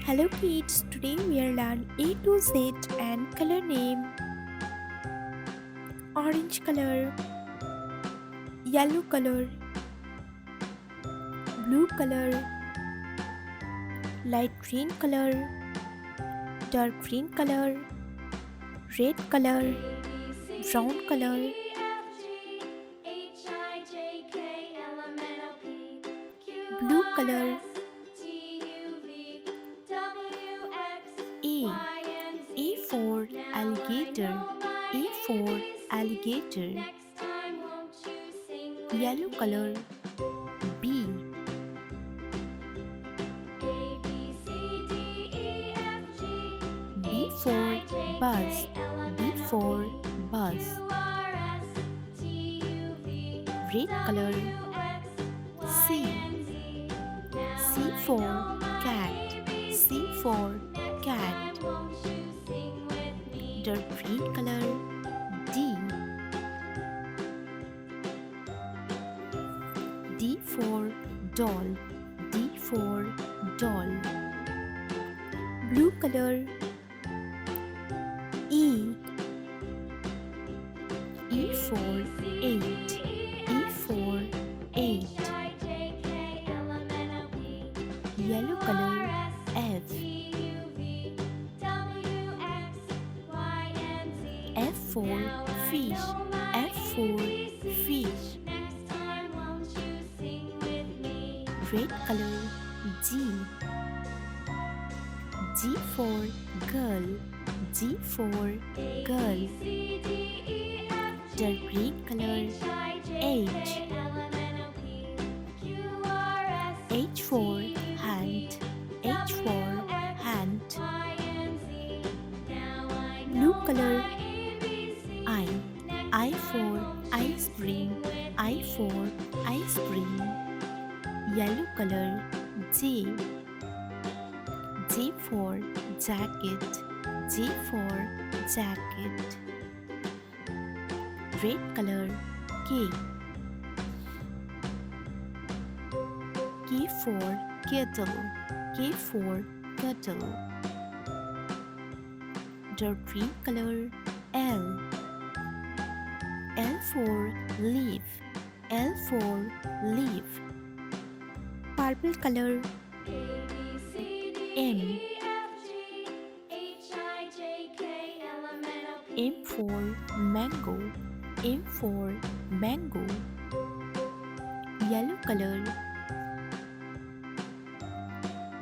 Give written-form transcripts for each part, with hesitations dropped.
Hello kids, today we are learn A to Z and color name. Orange color, yellow color, blue color, light green color, dark green color, red color, brown color, blue color. A. A for alligator. A for alligator. Yellow color. B. B for bus. B for bus. Red color. C. C for cat. C for cat. Dark green color. D. D for doll. D for doll. Blue color. E. E for eight. E for eight. Yellow color. F. F for fish. F for fish. Red color. G. G for girl. G for girl. Dark green color. H. H for hand. H for hand. Blue color. I. I for ice cream. I for ice cream. Yellow color. J. J for jacket. J for jacket. Red color. K. K for kettle. K for kettle. Dark green color. L. L for leaf. L for leaf. Purple color. M. M for mango. M for mango. Yellow color.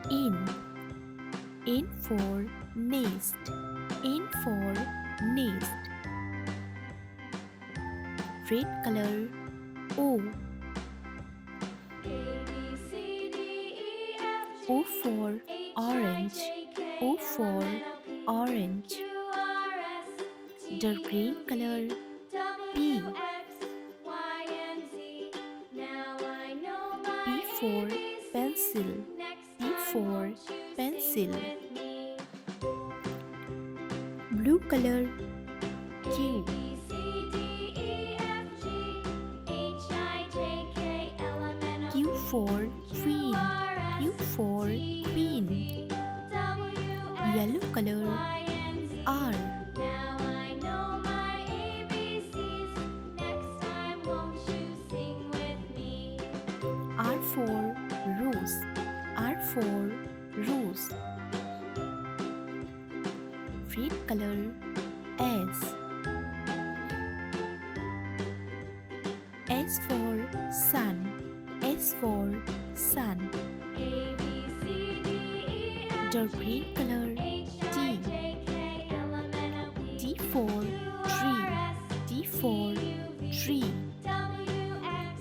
N. N for nest. N for nest. Red color. O. O for orange. O for orange. Dark green color. P. P for pencil. P for pencil. Blue color. Q. Q for queen. Q for queen. Yellow color. R. R for rose. R for rose. Red color. S. S for sun. S for sun. Dark green color. T. T for tree. T for tree.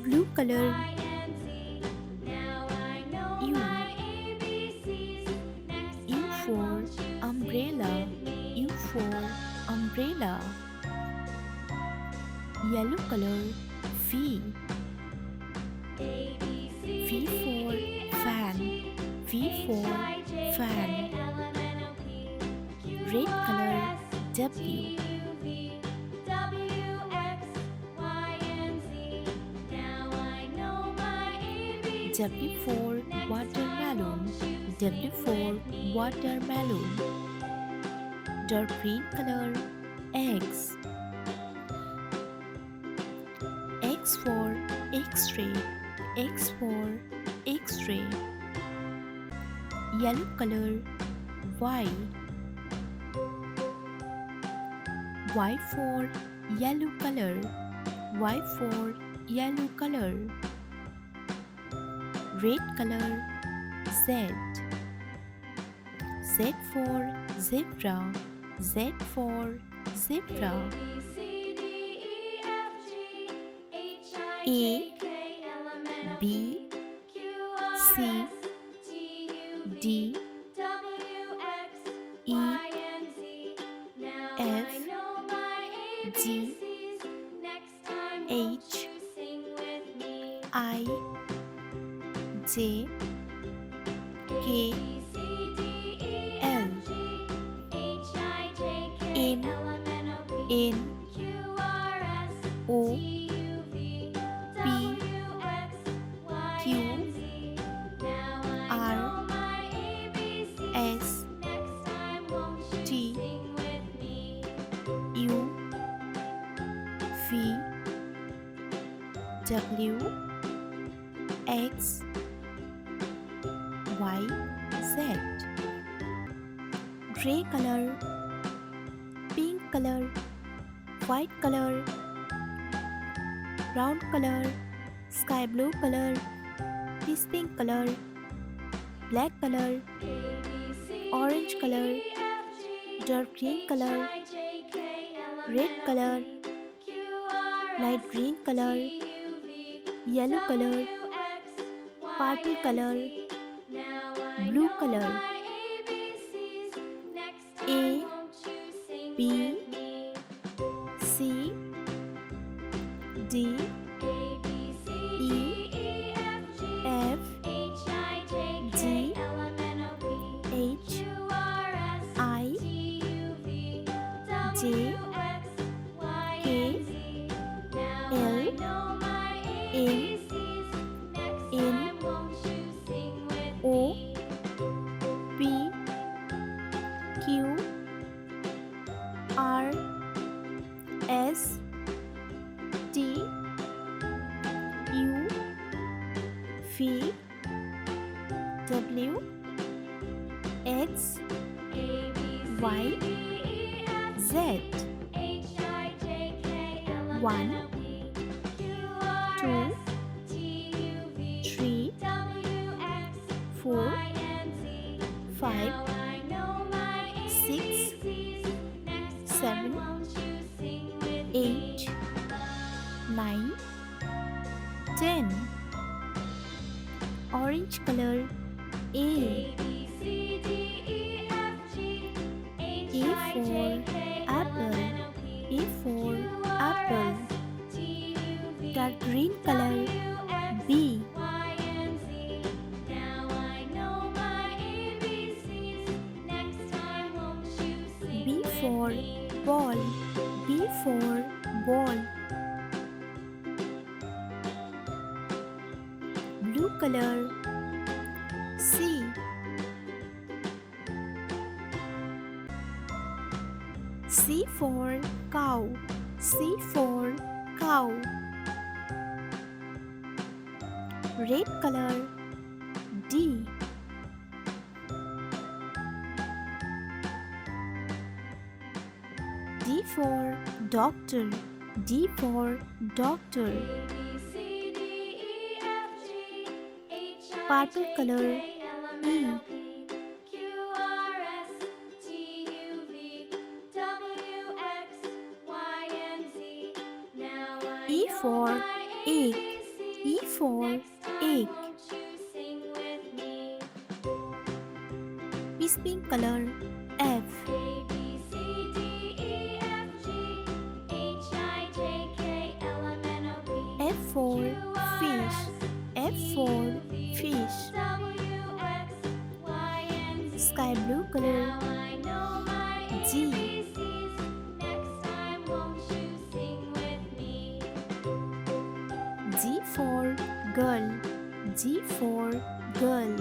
Blue color. U. U for umbrella. U for umbrella. Yellow color. V. V for fan. V for fan. Red color. W. W for watermelon. W for watermelon. Dark green color, eggs. X for X-ray. X for X-ray. Yellow color, Y. Y for yellow color. Y for yellow color. Red color, Z. Z for zebra. Z for zebra. A, B, C, D, E, F, G, H, I, J, K, L, M, N, O, P, Q, R, S, T, U, V, W, X, Y, Z. Gray color, pink color, white color, brown color, sky blue color, peach pink color, black color, orange color, dark green color, red color, light green color, yellow color, purple color, blue color. A, B, C, D, E, F, G, H, I, J, K, L, M, N, O, P, Q, R, S, T, U, V, W, X, Y, Z. 1, 2, 3, 4, 5, 6, 7, 8, 9, 10. Orange color, A. A for apple. A for apple. Dark green color, B. B for ball. B for ball. Blue color, C. C for cow. C for cow. Red color, D. D for doctor. D for doctor. Purple color, E. E for egg. E for egg. Peach pink color, F. F for fish. F for fish. Sky blue color, G. G for girl. G for girl.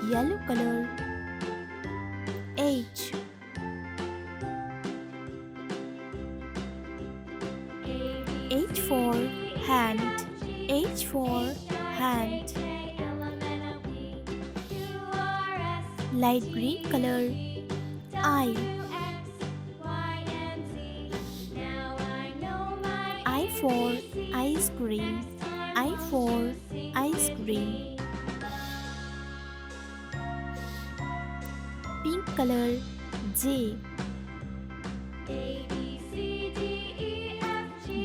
Yellow color. H. H for hand. H for hand. Light green color. I. I for ice cream. I for ice cream. Pink color. J.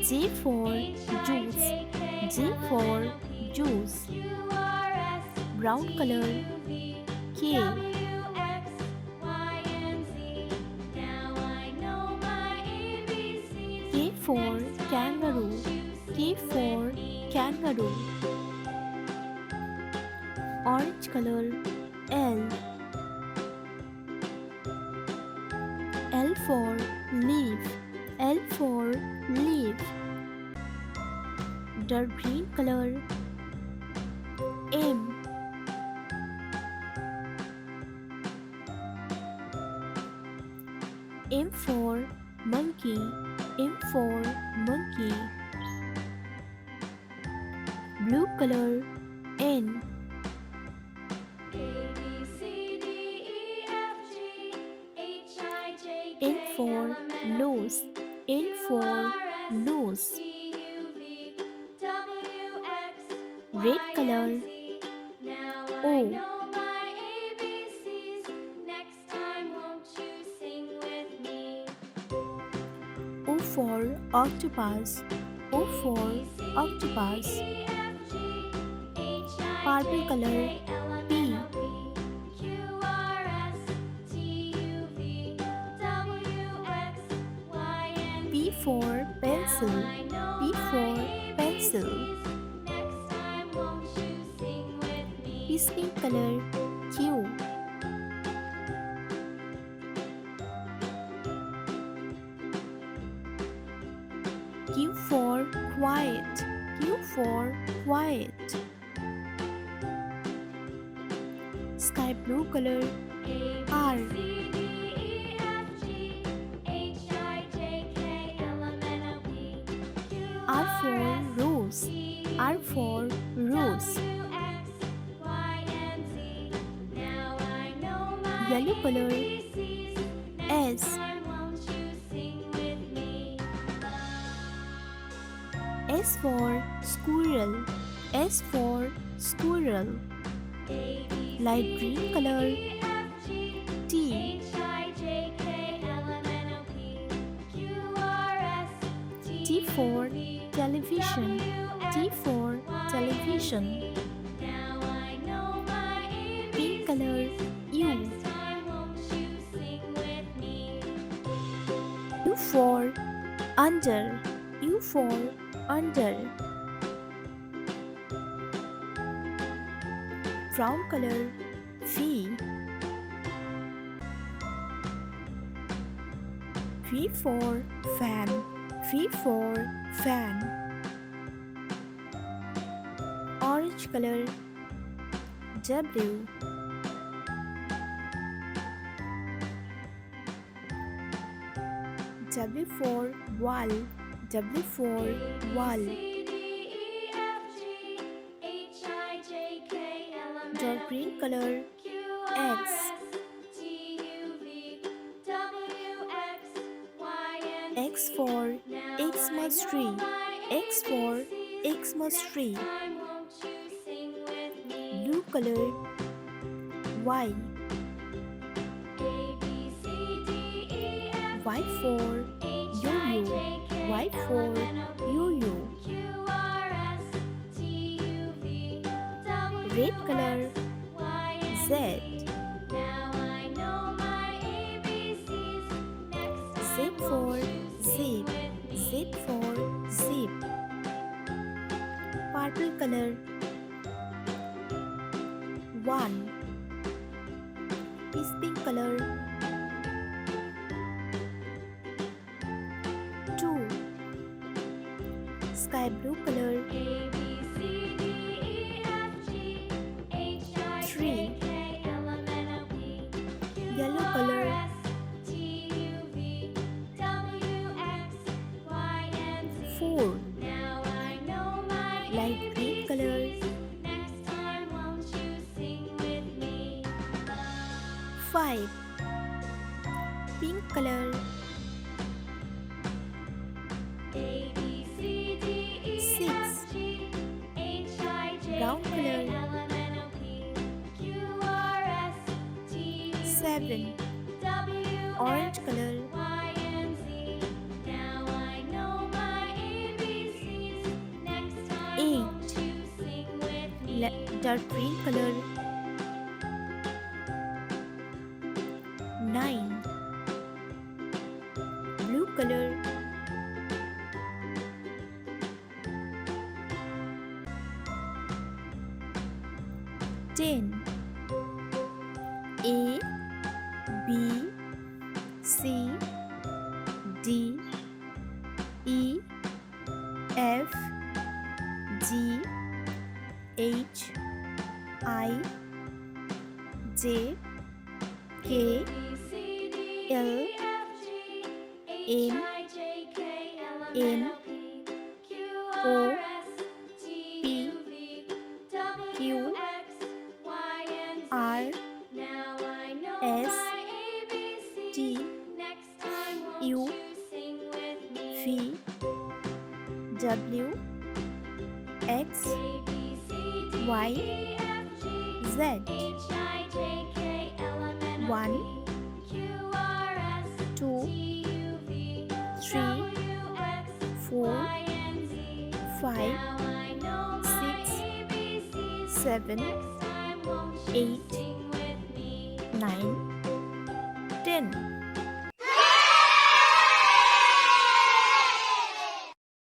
J for juice. J for juice. Brown color. K. K for kangaroo. K for kangaroo. Orange color. L. L for leaf. L for leaf. Dark green color. M. M for monkey. M for monkey. Blue color. N. N for nose. N for nose. Red color. O. O for octopus. O for octopus. Purple color. P. P for pencil. P for pencil. Pink color. Q. Q for quiet. Q for quiet. Sky blue color. R. R for rose. R for rose. Yellow color. S. S for squirrel. S for squirrel. Light green color. T. T for television. T for television. Pink color. U. U for under. U for under. Brown color. V. V for fan. V for fan. Orange color. W. W for wall. W for wall. Dark green color. X. X for Xmas tree. X for Xmas tree. Blue color. Y. Y for yo-yo. Y for yo-yo. Red color. Z. Z for zip. Z for zip. Purple color. 1. Pink color. 2. Sky blue color. 3. Yellow color. Four. Light green color. Five. Pink color. Six. Brown color. Seven. Orange color. Eight. Dark green color. Nine. Blue color. 10. A, B, C, D, E, F, G, H, I, J, K, L, M, N, O, P, Q, R, S, T, U, V, W, X, Y, Z. 1, 2, 3, 4, 5, 6, 7, 8, 9, 10.